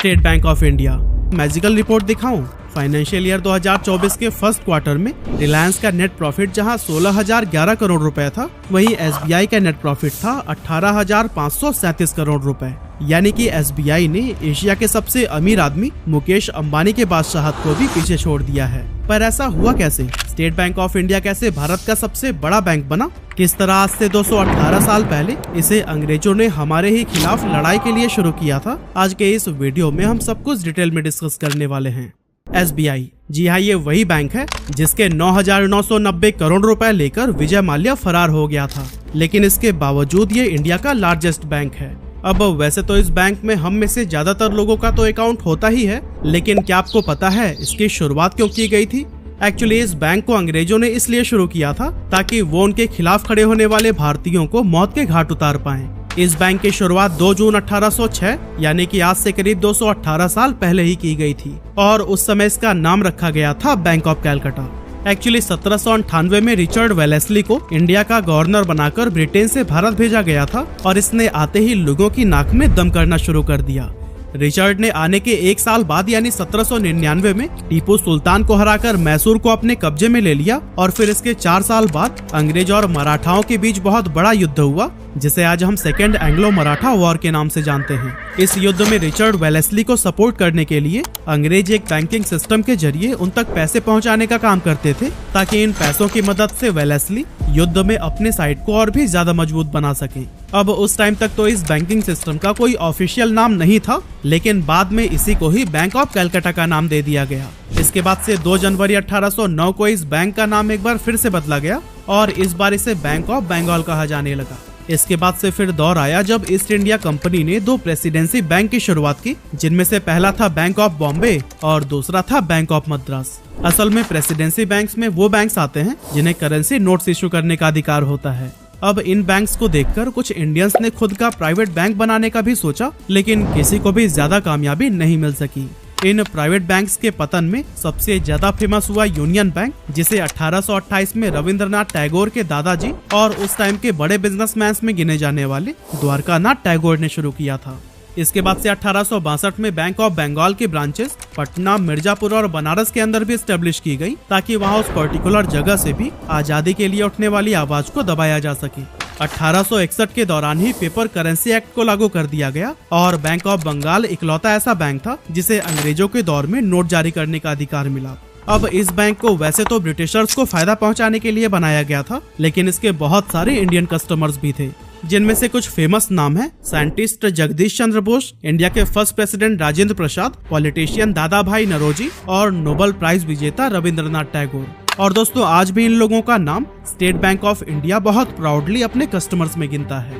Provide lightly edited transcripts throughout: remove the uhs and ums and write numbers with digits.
State bank of India. Magical report दिखाऊं? Financial year 2024 के first quarter में रिलायंस का नेट प्रॉफिट जहां 16,011 करोड़ रुपए था, वहीं एसबीआई का नेट प्रॉफिट था 18,537 करोड़ रुपए। यानी कि एसबीआई ने एशिया के सबसे अमीर आदमी मुकेश अंबानी के बादशाहत को भी पीछे छोड़ दिया है। पर ऐसा हुआ कैसे? स्टेट बैंक ऑफ इंडिया कैसे भारत का सबसे बड़ा बैंक बना? किस तरह आज से 218 साल पहले इसे अंग्रेजों ने हमारे ही खिलाफ लड़ाई के लिए शुरू किया था? आज के इस वीडियो में हम सब कुछ डिटेल में डिस्कस करने वाले हैं। एसबीआई, जी हाँ, ये वही बैंक है जिसके 9,990 करोड़ रुपए लेकर विजय माल्या फरार हो गया था, लेकिन इसके बावजूद ये इंडिया का लार्जेस्ट बैंक है। अब वैसे तो इस बैंक में हम में से ज्यादातर लोगों का तो अकाउंट होता ही है, लेकिन क्या आपको पता है इसकी शुरुआत क्यों की गई थी? एक्चुअली इस बैंक को अंग्रेजों ने इसलिए शुरू किया था ताकि वो उनके खिलाफ खड़े होने वाले भारतीयों को मौत के घाट उतार पाएं। इस बैंक की शुरुआत 2 जून 1806 यानी कि आज से करीब 218 साल पहले ही की गई थी और उस समय इसका नाम रखा गया था बैंक ऑफ कैलकाटा। एक्चुअली 1798 में रिचर्ड वेलेस्ली को इंडिया का गवर्नर बनाकर ब्रिटेन से भारत भेजा गया था और इसने आते ही लोगों की नाक में दम करना शुरू कर दिया। रिचर्ड ने आने के 1 साल बाद यानी 1799 में टीपू सुल्तान को हराकर मैसूर को अपने कब्जे में ले लिया और फिर इसके 4 साल बाद अंग्रेज और मराठाओं के बीच बहुत बड़ा युद्ध हुआ, जिसे आज हम सेकेंड एंग्लो मराठा वॉर के नाम से जानते हैं। इस युद्ध में रिचर्ड वेलेस्ली को सपोर्ट करने के लिए अंग्रेज एक बैंकिंग सिस्टम के जरिए उन तक पैसे पहुंचाने का काम करते थे, ताकि इन पैसों की मदद से वेलेस्ली युद्ध में अपने साइड को और भी ज्यादा मजबूत बना सके। अब उस टाइम तक तो इस बैंकिंग सिस्टम का कोई ऑफिशियल नाम नहीं था, लेकिन बाद में इसी को ही बैंक ऑफ कैलकाटा का नाम दे दिया गया। इसके बाद से 2 जनवरी 1809 को इस बैंक का नाम एक बार फिर से बदला गया और इस बार इसे बैंक ऑफ बंगाल कहा जाने लगा। इसके बाद से फिर दौर आया जब ईस्ट इंडिया कंपनी ने 2 प्रेसिडेंसी बैंक की शुरुआत की, जिनमें से पहला था बैंक ऑफ बॉम्बे और दूसरा था बैंक ऑफ मद्रास। असल में प्रेसिडेंसी बैंक्स में वो बैंक्स आते हैं जिन्हें करेंसी नोट्स इशू करने का अधिकार होता है। अब इन बैंक्स को देखकर कुछ इंडियंस ने खुद का प्राइवेट बैंक बनाने का भी सोचा, लेकिन किसी को भी ज्यादा कामयाबी नहीं मिल सकी। इन प्राइवेट बैंक्स के पतन में सबसे ज्यादा फेमस हुआ यूनियन बैंक, जिसे 1828 में रविंद्रनाथ टैगोर के दादाजी और उस टाइम के बड़े बिजनेसमैन में गिने जाने वाले द्वारकानाथ टैगोर ने शुरू किया था। इसके बाद से 1862 में बैंक ऑफ बंगाल की ब्रांचेस पटना, मिर्जापुर और बनारस के अंदर भी स्टेब्लिश की गई, ताकि वहां उस पर्टिकुलर जगह से भी आजादी के लिए उठने वाली आवाज को दबाया जा सके। 1861 के दौरान ही पेपर करेंसी एक्ट को लागू कर दिया गया और बैंक ऑफ बंगाल इकलौता ऐसा बैंक था जिसे अंग्रेजों के दौर में नोट जारी करने का अधिकार मिला। अब इस बैंक को वैसे तो ब्रिटिशर्स को फायदा पहुंचाने के लिए बनाया गया था, लेकिन इसके बहुत सारे इंडियन कस्टमर्स भी थे, जिनमें से कुछ फेमस नाम है साइंटिस्ट जगदीश चंद्र बोस, इंडिया के first president Rajendra Prasad, politician दादा भाई नौरोजी और नोबेल प्राइज विजेता रविंद्रनाथ टैगोर। और दोस्तों, आज भी इन लोगों का नाम स्टेट बैंक ऑफ इंडिया बहुत प्राउडली अपने कस्टमर्स में गिनता है।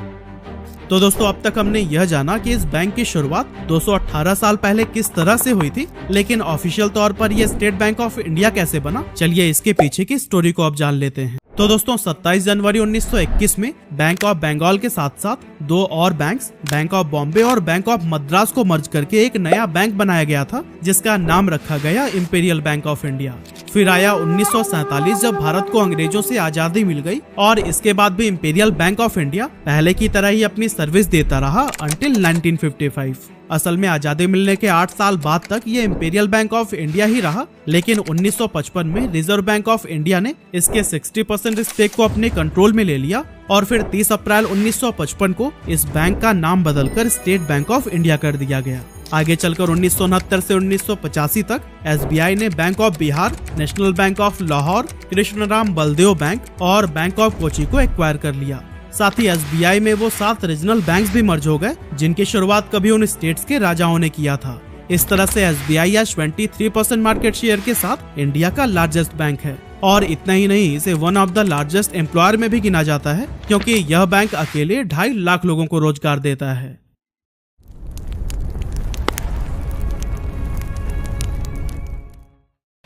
तो दोस्तों, अब तक हमने यह जाना कि इस बैंक की शुरुआत 218 साल पहले किस तरह से हुई थी, लेकिन ऑफिशियल तौर पर यह स्टेट बैंक ऑफ इंडिया कैसे बना, चलिए इसके पीछे की स्टोरी को अब जान लेते हैं। तो दोस्तों, 27 जनवरी 1921 में बैंक ऑफ बंगाल के साथ साथ 2 और बैंक्स, बैंक ऑफ बॉम्बे और बैंक ऑफ मद्रास को मर्ज करके एक नया बैंक बनाया गया था, जिसका नाम रखा गया इंपीरियल बैंक ऑफ इंडिया। फिर आया 1947 जब भारत को अंग्रेजों से आजादी मिल गई और इसके बाद भी इंपीरियल बैंक ऑफ इंडिया पहले की तरह ही अपनी सर्विस देता रहा अंटिल 1955। असल में आजादी मिलने के 8 साल बाद तक ये इंपीरियल बैंक ऑफ इंडिया ही रहा, लेकिन 1955 में रिजर्व बैंक ऑफ इंडिया ने इसके 60% स्टेक को अपने कंट्रोल में ले लिया और फिर 30 अप्रैल 1955 को इस बैंक का नाम बदलकर स्टेट बैंक ऑफ इंडिया कर दिया गया। आगे चलकर 1969 से 1985 तक एसबीआई ने bank of Bihar, national bank of Lahore, Krishnaram Baldev bank और बैंक ऑफ कोची को एक्वायर कर लिया। साथ ही एसबीआई में वो 7 रीजनल बैंक्स भी मर्ज हो गए, जिनकी शुरुआत कभी उन स्टेट्स के राजाओं ने किया था। इस तरह से एसबीआई आज 23% मार्केट शेयर के साथ इंडिया का लार्जेस्ट बैंक है और इतना ही नहीं, इसे one of the largest employer में भी गिना जाता है, क्योंकि यह बैंक अकेले 2.5 लाख लोगों को रोजगार देता है।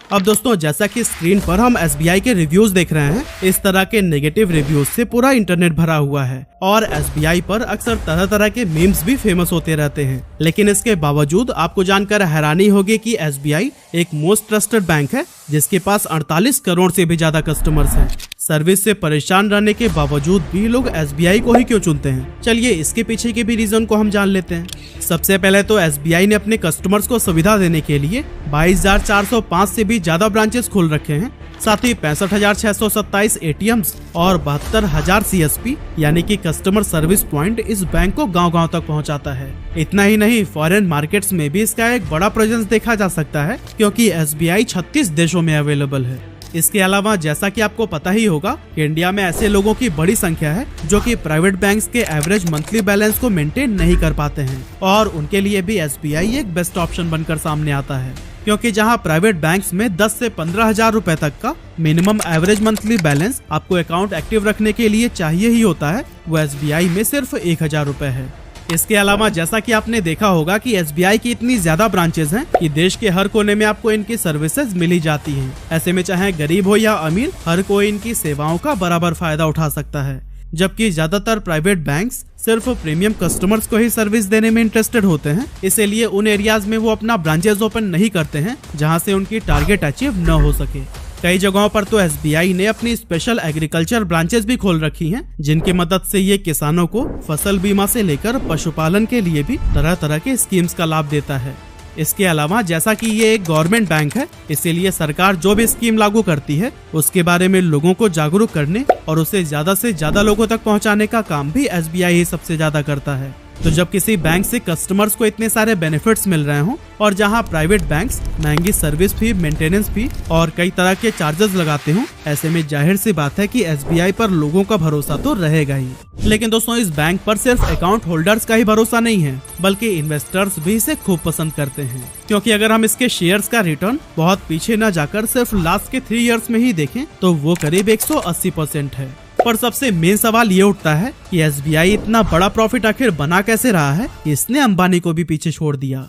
अब दोस्तों, जैसा कि स्क्रीन पर हम एसबीआई के रिव्यूज देख रहे हैं, इस तरह के नेगेटिव रिव्यूज से पूरा इंटरनेट भरा हुआ है और एसबीआई पर अक्सर तरह तरह के मीम्स भी फेमस होते रहते हैं। लेकिन इसके बावजूद आपको जानकर हैरानी होगी कि एसबीआई एक मोस्ट ट्रस्टेड बैंक है, जिसके पास 48 करोड़ से भी ज्यादा कस्टमर्स हैं। सर्विस से परेशान रहने के बावजूद भी लोग SBI को ही क्यों चुनते हैं? चलिए इसके पीछे के भी रीजन को हम जान लेते हैं। सबसे पहले तो SBI ने अपने कस्टमर्स को सुविधा देने के लिए 22,405 से भी ज्यादा ब्रांचेस खोल रखे हैं। साथ ही 65,627 ATMs और 72,000 CSP यानी कि कस्टमर सर्विस पॉइंट इस बैंक को गांव-गांव तक पहुंचाता है। इतना ही नहीं, फॉरेन मार्केट्स में भी इसका एक बड़ा प्रेजेंस देखा जा सकता है क्योंकि SBI 36 देशों में अवेलेबल है। इसके अलावा जैसा कि आपको पता ही होगा कि इंडिया में ऐसे लोगों की बड़ी संख्या है जो कि प्राइवेट बैंक्स के एवरेज मंथली बैलेंस को मेंटेन नहीं कर पाते हैं और उनके लिए भी SBI एक बेस्ट ऑप्शन बनकर सामने आता है, क्योंकि जहां प्राइवेट बैंक्स में 10 से 15,000 रुपए तक का मिनिमम एवरेज मंथली बैलेंस आपको अकाउंट एक्टिव रखने के लिए चाहिए ही होता है, वो SBI में सिर्फ 1,000 रुपए है। इसके अलावा जैसा कि आपने देखा होगा कि SBI की इतनी ज्यादा ब्रांचेस हैं कि देश के हर कोने में आपको इनकी सर्विसेज मिली जाती हैं। ऐसे में चाहे गरीब हो या अमीर, हर कोई इनकी सेवाओं का बराबर फायदा उठा सकता है। जबकि ज्यादातर प्राइवेट बैंक्स सिर्फ प्रीमियम कस्टमर्स को ही सर्विस देने में इंटरेस्टेड होते हैं, इसीलिए उन एरियाज में वो अपना ब्रांचेस ओपन नहीं करते हैं जहां से उनकी टारगेट अचीव न हो सके। कई जगहों पर तो SBI ने अपनी स्पेशल एग्रीकल्चर ब्रांचेस भी खोल रखी हैं, जिनकी मदद से ये किसानों को फसल बीमा से लेकर पशुपालन के लिए भी तरह तरह के स्कीम्स का लाभ देता है। इसके अलावा जैसा कि ये एक गवर्नमेंट बैंक है, इसीलिए सरकार जो भी स्कीम लागू करती है उसके बारे में लोगों को जागरूक करने और उसे ज्यादा से ज्यादा लोगों तक पहुंचाने का काम भी SBI ही सबसे ज्यादा करता है। तो जब किसी बैंक से कस्टमर्स को इतने सारे बेनिफिट्स मिल रहे हों और जहां प्राइवेट बैंक्स महंगी सर्विस फी, मेंटेनेंस फी और कई तरह के चार्जेस लगाते हों, ऐसे में जाहिर सी बात है कि SBI पर लोगों का भरोसा तो रहेगा ही। लेकिन दोस्तों, इस बैंक पर सिर्फ अकाउंट होल्डर्स का ही भरोसा नहीं है, बल्कि इन्वेस्टर्स भी इसे खूब पसंद करते हैं। क्योंकि अगर हम इसके शेयर्स का रिटर्न बहुत पीछे न जाकर सिर्फ लास्ट के 3 इयर्स में ही देखें तो वो करीब 180% है। पर सबसे मेन सवाल ये उठता है कि SBI इतना बड़ा प्रॉफिट आखिर बना कैसे रहा है, इसने अंबानी को भी पीछे छोड़ दिया।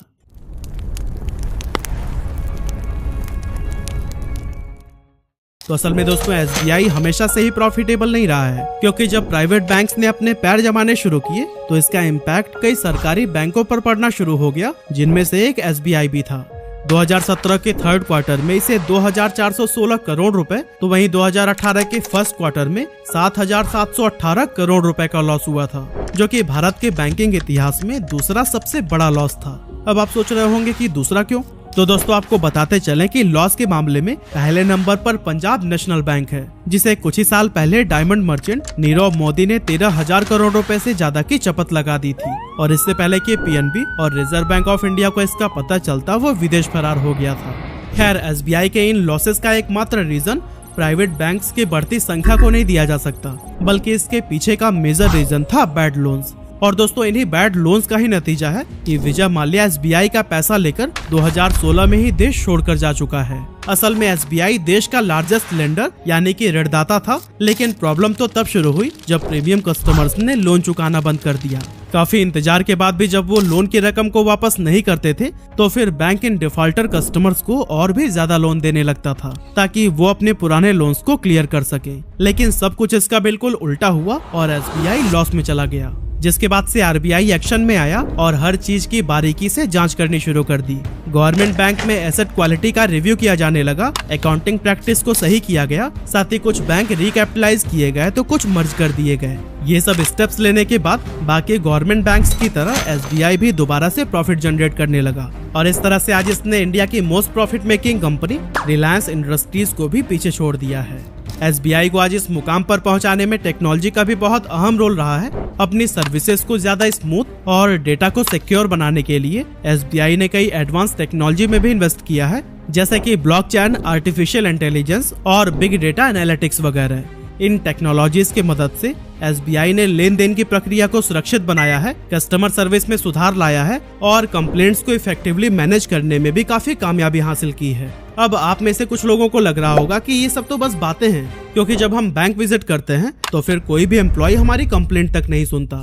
तो असल में दोस्तों, SBI हमेशा से ही प्रॉफिटेबल नहीं रहा है, क्योंकि जब प्राइवेट बैंक्स ने अपने पैर जमाने शुरू किए तो इसका इम्पैक्ट कई सरकारी बैंकों पर पड़ना शुरू हो गया, जिनमें से एक SBI भी था। 2017 के थर्ड क्वार्टर में इसे 2,416 करोड़ रुपए, तो वहीं 2018 के फर्स्ट क्वार्टर में 7,718 करोड़ रुपए का लॉस हुआ था, जो कि भारत के बैंकिंग इतिहास में दूसरा सबसे बड़ा लॉस था। अब आप सोच रहे होंगे कि दूसरा क्यों? तो दोस्तों, आपको बताते चलें कि लॉस के मामले में पहले नंबर पर पंजाब नेशनल बैंक है, जिसे कुछ ही साल पहले डायमंड मर्चेंट नीरव मोदी ने 13,000 करोड़ रुपए से ज्यादा की चपत लगा दी थी। और इससे पहले कि PNB और रिजर्व बैंक ऑफ इंडिया को इसका पता चलता, वो विदेश फरार हो गया था। खैर, SBI के इन लॉसेस का एकमात्र रीजन प्राइवेट बैंक्स की बढ़ती संख्या को नहीं दिया जा सकता, बल्कि इसके पीछे का मेजर रीजन था बैड लोन्स। और दोस्तों, इन्हीं बैड लोन्स का ही नतीजा है कि विजय माल्या SBI का पैसा लेकर 2016 में ही देश छोड़कर जा चुका है। असल में SBI देश का लार्जेस्ट लेंडर यानी कि ऋणदाता था, लेकिन प्रॉब्लम तो तब शुरू हुई जब प्रीमियम कस्टमर्स ने लोन चुकाना बंद कर दिया। काफी इंतजार के बाद भी जब वो लोन की रकम को वापस नहीं करते थे, तो फिर बैंक इन डिफॉल्टर कस्टमर्स को और भी ज्यादा लोन देने लगता था, ताकि वो अपने पुराने लोन्स को क्लियर कर सके। लेकिन सब कुछ इसका बिल्कुल उल्टा हुआ और SBI लॉस में चला गया, जिसके बाद से RBI एक्शन में आया और हर चीज की बारीकी से जांच करनी शुरू कर दी। गवर्नमेंट बैंक में एसेट क्वालिटी का रिव्यू किया जाने लगा, अकाउंटिंग प्रैक्टिस को सही किया गया, साथ ही कुछ बैंक रिकैपिटलाइज किए गए तो कुछ मर्ज कर दिए गए। ये सब स्टेप्स लेने के बाद बाकी गवर्नमेंट बैंक्स की तरह SBI भी दोबारा से प्रॉफिट जनरेट करने लगा और इस तरह से आज इसने इंडिया की most profit making company Reliance industries को भी पीछे छोड़ दिया है। SBI को आज इस मुकाम पर पहुंचाने में टेक्नोलॉजी का भी बहुत अहम रोल रहा है। अपनी सर्विसेज को ज्यादा स्मूथ और डेटा को सिक्योर बनाने के लिए SBI ने कई एडवांस टेक्नोलॉजी में भी इन्वेस्ट किया है, जैसे कि ब्लॉकचेन, आर्टिफिशियल इंटेलिजेंस और बिग डेटा एनालिटिक्स वगैरह। इन टेक्नोलॉजीज की मदद से SBI ने लेन देन की प्रक्रिया को सुरक्षित बनाया है, कस्टमर सर्विस में सुधार लाया है और कंप्लेंट्स को इफेक्टिवली मैनेज करने में भी काफी कामयाबी हासिल की है। अब आप में से कुछ लोगों को लग रहा होगा कि ये सब तो बस बातें हैं, क्योंकि जब हम बैंक विजिट करते हैं तो फिर कोई भी एम्प्लॉय हमारी कंप्लेंट तक नहीं सुनता।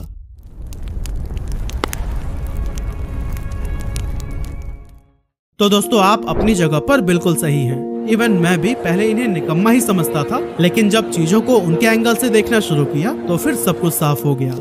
तो दोस्तों, आप अपनी जगह पर बिल्कुल सही हैं। इवन मैं भी पहले इन्हें निकम्मा ही समझता था, लेकिन जब चीजों को उनके एंगल से देखना शुरू किया तो फिर सब कुछ साफ हो गया।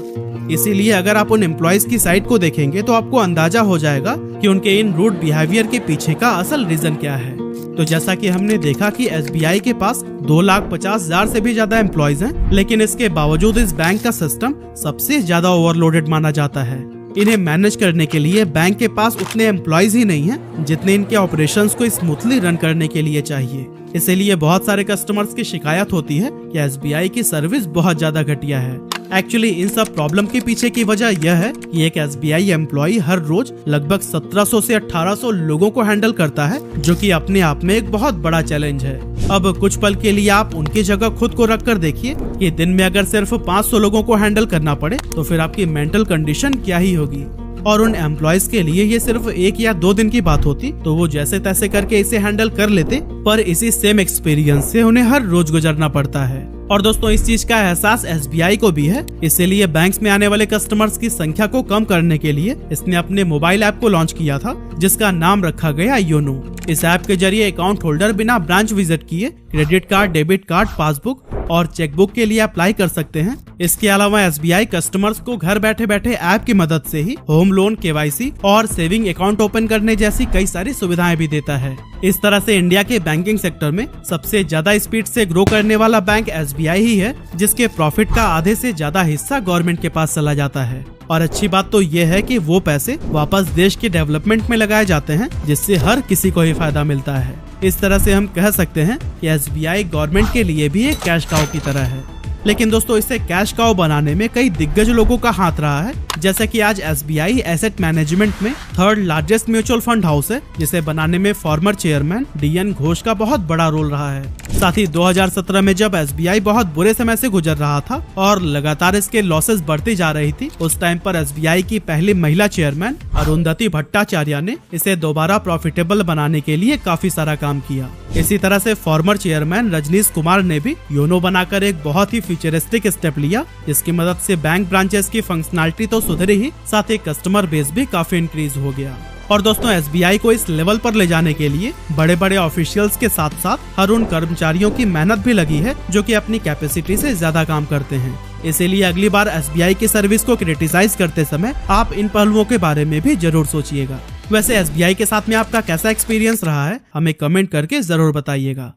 इसीलिए अगर आप उन एम्प्लॉयज की साइड को देखेंगे तो आपको अंदाजा हो जाएगा कि उनके इन रूड बिहेवियर के पीछे का असल रीजन क्या है। तो जैसा कि हमने देखा कि SBI के पास 2,50,000 से भी ज्यादा एम्प्लॉयज हैं, लेकिन इसके बावजूद इस बैंक का सिस्टम सबसे ज्यादा ओवरलोडेड माना जाता है। इन्हें मैनेज करने के लिए बैंक के पास उतने एम्प्लॉयज ही नहीं हैं जितने इनके ऑपरेशंस को स्मूथली रन करने के लिए चाहिए। इसीलिए बहुत सारे कस्टमर्स की शिकायत होती है कि SBI की सर्विस बहुत ज्यादा घटिया है। एक्चुअली इन सब प्रॉब्लम के पीछे की वजह यह है कि एक SBI एम्प्लॉय हर रोज लगभग 1700 से 1800 लोगों को हैंडल करता है, जो कि अपने आप में एक बहुत बड़ा चैलेंज है। अब कुछ पल के लिए आप उनकी जगह खुद को रख कर देखिए कि दिन में अगर सिर्फ 500 लोगों को हैंडल करना पड़े तो फिर आपकी मेंटल कंडीशन क्या ही होगी। और उन एम्प्लॉयज के लिए ये सिर्फ 1 या 2 दिन की बात होती तो वो जैसे तैसे करके इसे हैंडल कर लेते, पर इसी सेम एक्सपीरियंस से उन्हें हर रोज गुजरना पड़ता है। और दोस्तों इस चीज का एहसास SBI को भी है, इसीलिए बैंक्स में आने वाले कस्टमर्स की संख्या को कम करने के लिए इसने अपने मोबाइल ऐप को लॉन्च किया था, जिसका नाम रखा गया योनो। इस ऐप के जरिए अकाउंट होल्डर बिना ब्रांच विजिट किए credit card, debit card, passbook और चेकबुक के लिए अप्लाई कर सकते हैं। इसके अलावा SBI कस्टमर्स को घर बैठे बैठे ऐप की मदद से ही होम लोन, KYC और सेविंग अकाउंट ओपन करने जैसी कई सारी सुविधाएं भी देता है। इस तरह से इंडिया के बैंकिंग सेक्टर में सबसे ज्यादा स्पीड से ग्रो करने वाला बैंक SBI ही है, जिसके प्रॉफिट का आधे से ज्यादा हिस्सा गवर्नमेंट के पास चला जाता है। और अच्छी बात तो ये है कि वो पैसे वापस देश के डेवलपमेंट में लगाए जाते हैं, जिससे हर किसी को ही फायदा मिलता है। इस तरह से हम कह सकते हैं कि SBI गवर्नमेंट के लिए भी एक कैश काउ की तरह है। लेकिन दोस्तों इसे कैश काउ बनाने में कई दिग्गज लोगों का हाथ रहा है, जैसे कि आज SBI एसेट मैनेजमेंट में 3rd largest mutual fund house है, जिसे बनाने में फॉर्मर चेयरमैन DN घोष का बहुत बड़ा रोल रहा है। साथ ही 2017 में जब SBI बहुत बुरे समय से गुजर रहा था और लगातार इसके लॉसेस बढ़ती जा रही थी, उस टाइम पर SBI की पहली महिला चेयरमैन अरुंधति भट्टाचार्य ने इसे दोबारा प्रॉफिटेबल बनाने के लिए काफी सारा काम किया। इसी तरह से फॉर्मर चेयरमैन रजनीश कुमार ने भी योनो बनाकर एक बहुत ही फ्यूचरिस्टिक स्टेप लिया, जिसकी मदद से बैंक ब्रांचेस की फंक्शनैलिटी तो सुधरी ही, साथ ही कस्टमर बेस भी काफी इंक्रीज हो गया। और दोस्तों SBI को इस लेवल पर ले जाने के लिए बड़े बड़े ऑफिशियल्स के साथ साथ हर उन कर्मचारियों की मेहनत भी लगी है जो कि अपनी कैपेसिटी से ज्यादा काम करते हैं। इसीलिए अगली बार SBI की सर्विस को क्रिटिसाइज करते समय आप इन पहलुओं के बारे में भी जरूर सोचिएगा। वैसे SBI के साथ में आपका कैसा एक्सपीरियंस रहा है, हमें कमेंट करके जरूर बताइएगा।